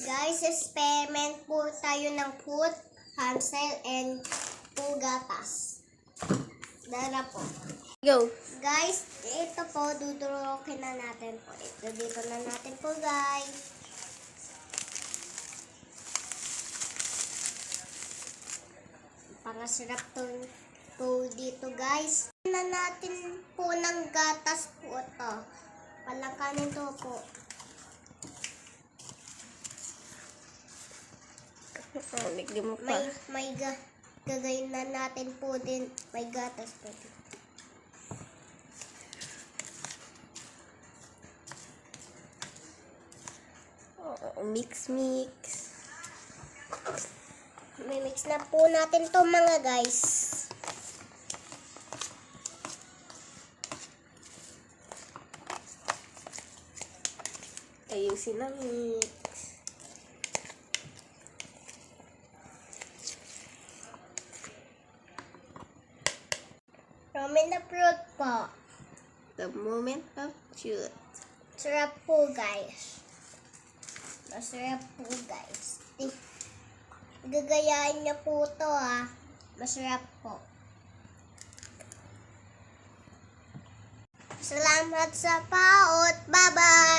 Guys, experiment po tayo ng fruit, Hansel, and gatas. Dara po. Go. Guys, ito po, dudurukin na natin po. Ito dito na natin po, guys. Para sarap to dito, guys. Na natin po ng gatas po ito. Palangkanin to po. Ligdi mo pa. May gagayin na natin po din. May gatas po din. Mix. Mimix na po natin to mga guys. Ayusin na mix. Ramen na fruit po. The moment of truth. Sarap po guys. Masarap po guys. Gagayain niyo po to Masarap po. Salamat sa paot. Bye-bye!